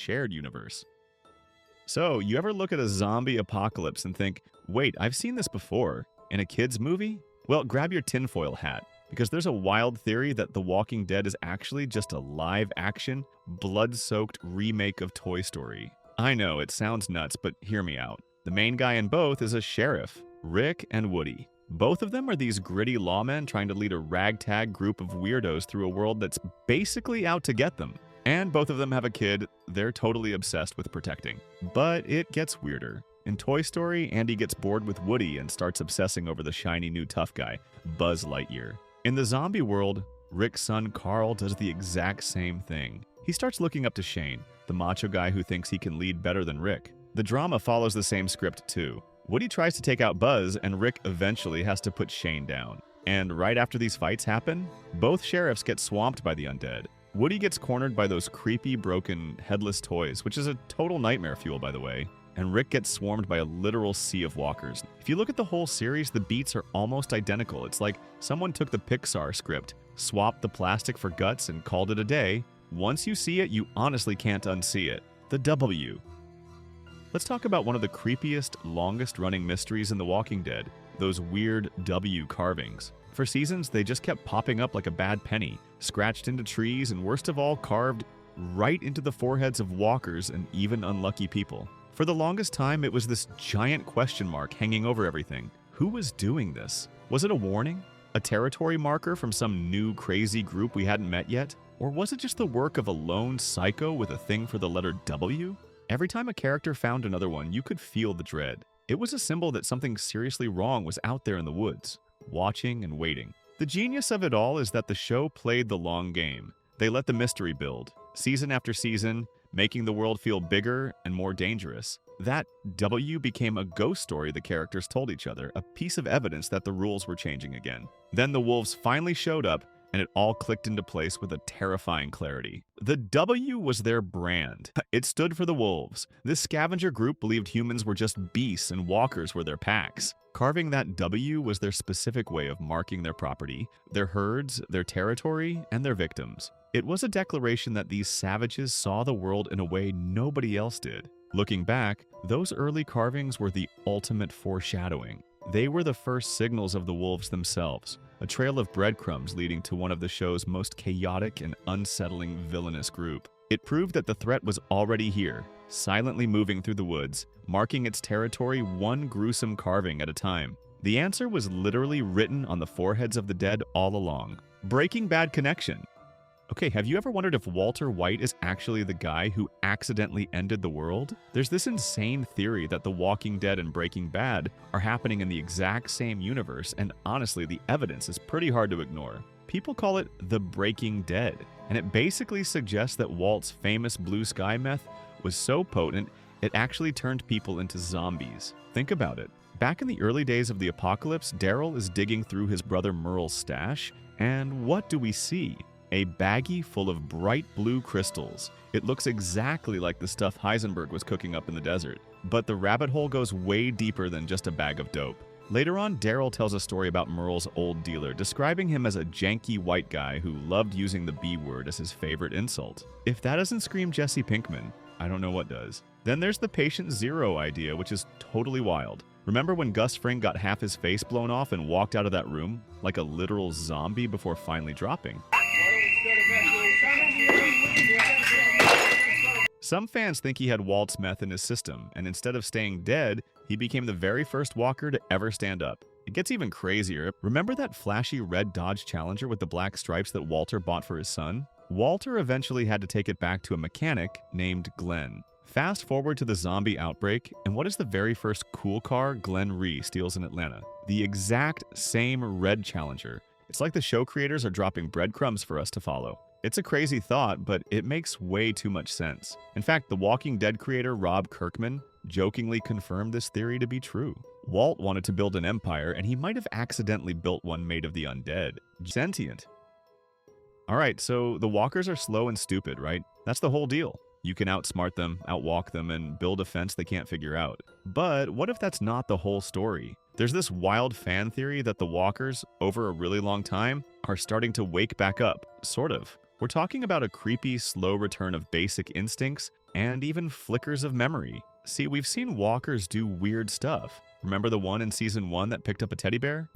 shared universe. So, you ever look at a zombie apocalypse and think, wait, I've seen this before in a kid's movie? Well, grab your tinfoil hat, because there's a wild theory that The Walking Dead is actually just a live-action, blood-soaked remake of Toy Story. I know, it sounds nuts, but hear me out. The main guy in both is a sheriff, Rick and Woody. Both of them are these gritty lawmen trying to lead a ragtag group of weirdos through a world that's basically out to get them. And both of them have a kid they're totally obsessed with protecting. But it gets weirder. In Toy Story, Andy gets bored with Woody and starts obsessing over the shiny new tough guy, Buzz Lightyear. In the zombie world, Rick's son Carl does the exact same thing. He starts looking up to Shane, the macho guy who thinks he can lead better than Rick. The drama follows the same script too. Woody tries to take out Buzz, and Rick eventually has to put Shane down. And right after these fights happen, both sheriffs get swamped by the undead. Woody gets cornered by those creepy, broken, headless toys, which is a total nightmare fuel, by the way. And Rick gets swarmed by a literal sea of walkers. If you look at the whole series, the beats are almost identical. It's like someone took the Pixar script, swapped the plastic for guts, and called it a day. Once you see it, you honestly can't unsee it. The W. Let's talk about one of the creepiest, longest-running mysteries in The Walking Dead, those weird W carvings. For seasons, they just kept popping up like a bad penny, scratched into trees, and worst of all, carved right into the foreheads of walkers and even unlucky people. For the longest time, it was this giant question mark hanging over everything. Who was doing this? Was it a warning? A territory marker from some new crazy group we hadn't met yet? Or was it just the work of a lone psycho with a thing for the letter W? Every time a character found another one, you could feel the dread. It was a symbol that something seriously wrong was out there in the woods, watching and waiting. The genius of it all is that the show played the long game. They let the mystery build, season after season, making the world feel bigger and more dangerous. That W became a ghost story the characters told each other, a piece of evidence that the rules were changing again. Then the wolves finally showed up, and it all clicked into place with a terrifying clarity. The W was their brand. It stood for the wolves. This scavenger group believed humans were just beasts and walkers were their packs. Carving that W was their specific way of marking their property, their herds, their territory, and their victims. It was a declaration that these savages saw the world in a way nobody else did. Looking back, those early carvings were the ultimate foreshadowing. They were the first signals of the wolves themselves, a trail of breadcrumbs leading to one of the show's most chaotic and unsettling villainous group. It proved that the threat was already here, silently moving through the woods, marking its territory one gruesome carving at a time. The answer was literally written on the foreheads of the dead all along. Breaking Bad connection. Okay, have you ever wondered if Walter White is actually the guy who accidentally ended the world? There's this insane theory that The Walking Dead and Breaking Bad are happening in the exact same universe, and honestly, the evidence is pretty hard to ignore. People call it the Breaking Dead, and it basically suggests that Walt's famous blue sky meth was so potent, it actually turned people into zombies. Think about it. Back in the early days of the apocalypse, Daryl is digging through his brother Merle's stash, and what do we see? A baggie full of bright blue crystals. It looks exactly like the stuff Heisenberg was cooking up in the desert. But the rabbit hole goes way deeper than just a bag of dope. Later on, Daryl tells a story about Merle's old dealer, describing him as a janky white guy who loved using the B word as his favorite insult. If that doesn't scream Jesse Pinkman, I don't know what does. Then there's the Patient Zero idea, which is totally wild. Remember when Gus Fring got half his face blown off and walked out of that room like a literal zombie before finally dropping? Some fans think he had Walt's meth in his system, and instead of staying dead, he became the very first walker to ever stand up. It gets even crazier. Remember that flashy red Dodge Challenger with the black stripes that Walter bought for his son? Walter eventually had to take it back to a mechanic named Glenn. Fast forward to the zombie outbreak, and what is the very first cool car Glenn Rhee steals in Atlanta? The exact same red Challenger. It's like the show creators are dropping breadcrumbs for us to follow. It's a crazy thought, but it makes way too much sense. In fact, The Walking Dead creator Rob Kirkman jokingly confirmed this theory to be true. Walt wanted to build an empire, and he might have accidentally built one made of the undead. Sentient. Alright, so the walkers are slow and stupid, right? That's the whole deal. You can outsmart them, outwalk them, and build a fence they can't figure out. But what if that's not the whole story? There's this wild fan theory that the walkers, over a really long time, are starting to wake back up, sort of. We're talking about a creepy, slow return of basic instincts, and even flickers of memory. See, we've seen walkers do weird stuff. Remember the one in season 1 that picked up a teddy bear?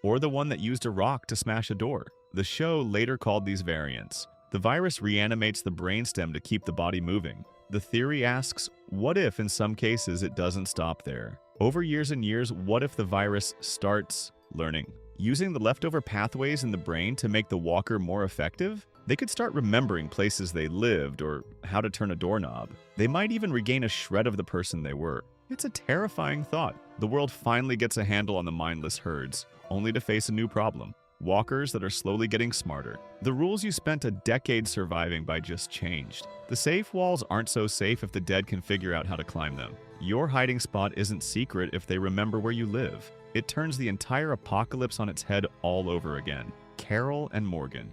Or the one that used a rock to smash a door. The show later called these variants. The virus reanimates the brainstem to keep the body moving. The theory asks, what if in some cases it doesn't stop there? Over years and years, what if the virus starts learning? Using the leftover pathways in the brain to make the walker more effective? They could start remembering places they lived or how to turn a doorknob. They might even regain a shred of the person they were. It's a terrifying thought. The world finally gets a handle on the mindless herds, only to face a new problem. Walkers that are slowly getting smarter. The rules you spent a decade surviving by just changed. The safe walls aren't so safe if the dead can figure out how to climb them. Your hiding spot isn't secret if they remember where you live. It turns the entire apocalypse on its head all over again. Carol and Morgan.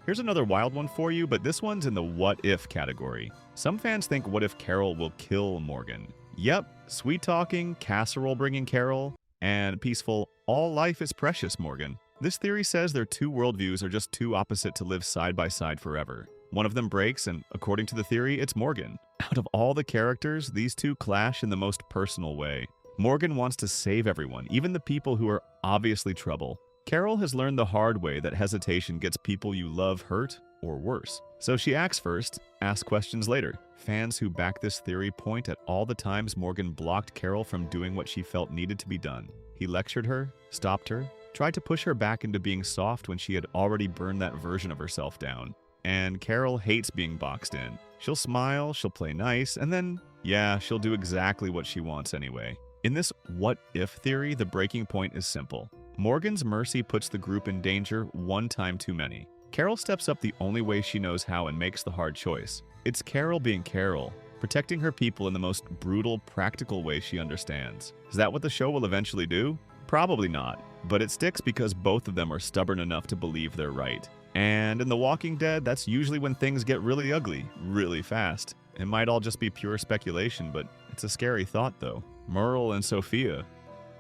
Here's another wild one for you, but this one's in the what if category. Some fans think what if Carol will kill Morgan? Yep, sweet-talking, casserole-bringing Carol, and peaceful, all life is precious Morgan. This theory says their two worldviews are just too opposite to live side by side forever. One of them breaks, and according to the theory, it's Morgan. Out of all the characters, these two clash in the most personal way. Morgan wants to save everyone, even the people who are obviously trouble. Carol has learned the hard way that hesitation gets people you love hurt, or worse. So she acts first, asks questions later. Fans who back this theory point at all the times Morgan blocked Carol from doing what she felt needed to be done. He lectured her, stopped her, tried to push her back into being soft when she had already burned that version of herself down. And Carol hates being boxed in. She'll smile, she'll play nice, and then, yeah, she'll do exactly what she wants anyway. In this what-if theory, the breaking point is simple. Morgan's mercy puts the group in danger one time too many. Carol steps up the only way she knows how and makes the hard choice. It's Carol being Carol, protecting her people in the most brutal, practical way she understands. Is that what the show will eventually do? Probably not, but it sticks because both of them are stubborn enough to believe they're right. And in The Walking Dead, that's usually when things get really ugly, really fast. It might all just be pure speculation, but it's a scary thought though. Merle and Sophia.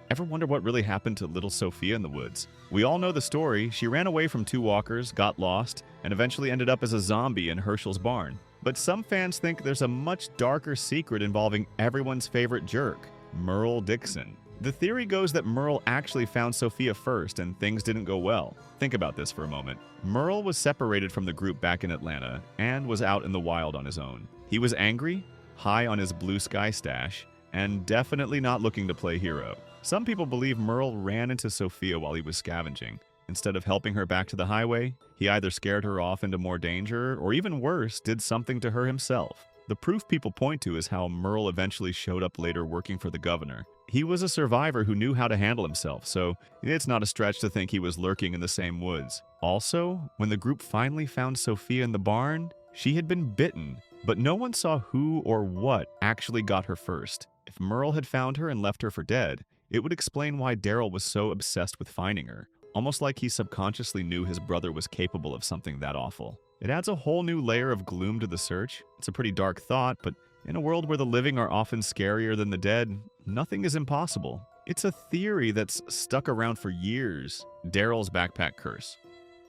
Ever wonder what really happened to little Sophia in the woods? We all know the story. She ran away from two walkers, got lost, and eventually ended up as a zombie in Herschel's barn. But some fans think there's a much darker secret involving everyone's favorite jerk, Merle Dixon. The theory goes that Merle actually found Sophia first and things didn't go well. Think about this for a moment. Merle was separated from the group back in Atlanta and was out in the wild on his own. He was angry, high on his blue sky stash, and definitely not looking to play hero. Some people believe Merle ran into Sophia while he was scavenging. Instead of helping her back to the highway, he either scared her off into more danger or even worse, did something to her himself. The proof people point to is how Merle eventually showed up later working for the governor. He was a survivor who knew how to handle himself, so it's not a stretch to think he was lurking in the same woods. Also, when the group finally found Sophia in the barn, she had been bitten, but no one saw who or what actually got her first. If Merle had found her and left her for dead, it would explain why Daryl was so obsessed with finding her, almost like he subconsciously knew his brother was capable of something that awful. It adds a whole new layer of gloom to the search. It's a pretty dark thought, but in a world where the living are often scarier than the dead, nothing is impossible. It's a theory that's stuck around for years, Daryl's backpack curse.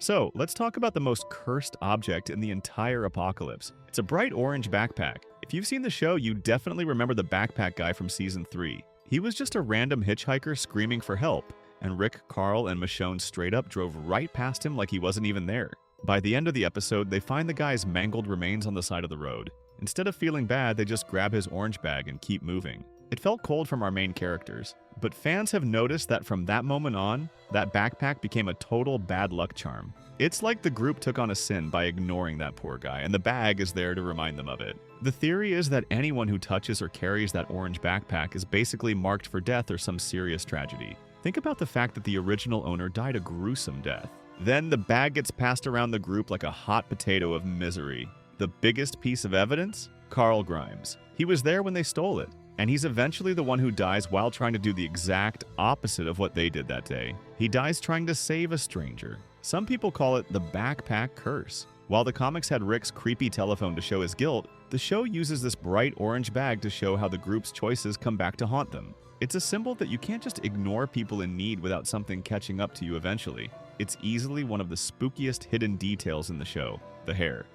So, let's talk about the most cursed object in the entire apocalypse. It's a bright orange backpack. If you've seen the show, you definitely remember the backpack guy from season 3. He was just a random hitchhiker screaming for help, and Rick, Carl, and Michonne straight up drove right past him like he wasn't even there. By the end of the episode, they find the guy's mangled remains on the side of the road. Instead of feeling bad, they just grab his orange bag and keep moving. It felt cold from our main characters, but fans have noticed that from that moment on, that backpack became a total bad luck charm. It's like the group took on a sin by ignoring that poor guy, and the bag is there to remind them of it. The theory is that anyone who touches or carries that orange backpack is basically marked for death or some serious tragedy. Think about the fact that the original owner died a gruesome death. Then the bag gets passed around the group like a hot potato of misery. The biggest piece of evidence? Carl Grimes. He was there when they stole it, and he's eventually the one who dies while trying to do the exact opposite of what they did that day. He dies trying to save a stranger. Some people call it the backpack curse. While the comics had Rick's creepy telephone to show his guilt, the show uses this bright orange bag to show how the group's choices come back to haunt them. It's a symbol that you can't just ignore people in need without something catching up to you eventually. It's easily one of the spookiest hidden details in the show, the hair.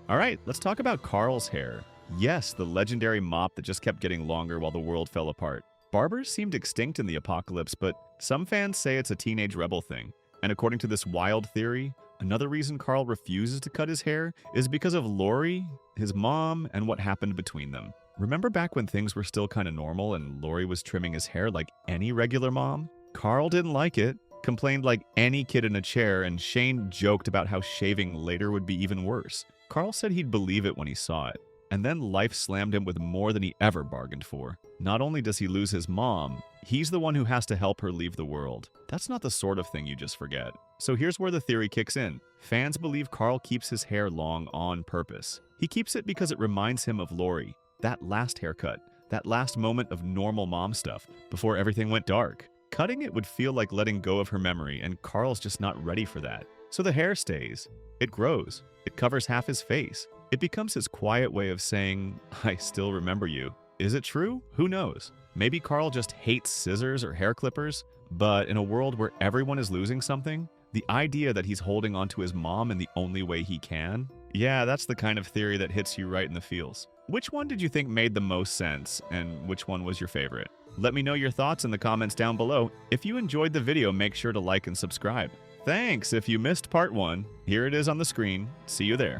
All right, let's talk about Carl's hair. Yes, the legendary mop that just kept getting longer while the world fell apart. Barbers seemed extinct in the apocalypse, but some fans say it's a teenage rebel thing. And according to this wild theory, another reason Carl refuses to cut his hair is because of Lori, his mom, and what happened between them. Remember back when things were still kind of normal and Lori was trimming his hair like any regular mom? Carl didn't like it, complained like any kid in a chair, and Shane joked about how shaving later would be even worse. Carl said he'd believe it when he saw it. And then life slammed him with more than he ever bargained for. Not only does he lose his mom, he's the one who has to help her leave the world. That's not the sort of thing you just forget. So here's where the theory kicks in. Fans believe Carl keeps his hair long on purpose. He keeps it because it reminds him of Lori, that last haircut, that last moment of normal mom stuff before everything went dark. Cutting it would feel like letting go of her memory, and Carl's just not ready for that. So the hair stays. It grows. It covers half his face. It becomes his quiet way of saying, I still remember you. Is it true? Who knows? Maybe Carl just hates scissors or hair clippers, but in a world where everyone is losing something, the idea that he's holding onto his mom in the only way he can, yeah, that's the kind of theory that hits you right in the feels. Which one did you think made the most sense, and which one was your favorite? Let me know your thoughts in the comments down below. If you enjoyed the video, make sure to like and subscribe. Thanks if you missed part 1. Here it is on the screen. See you there.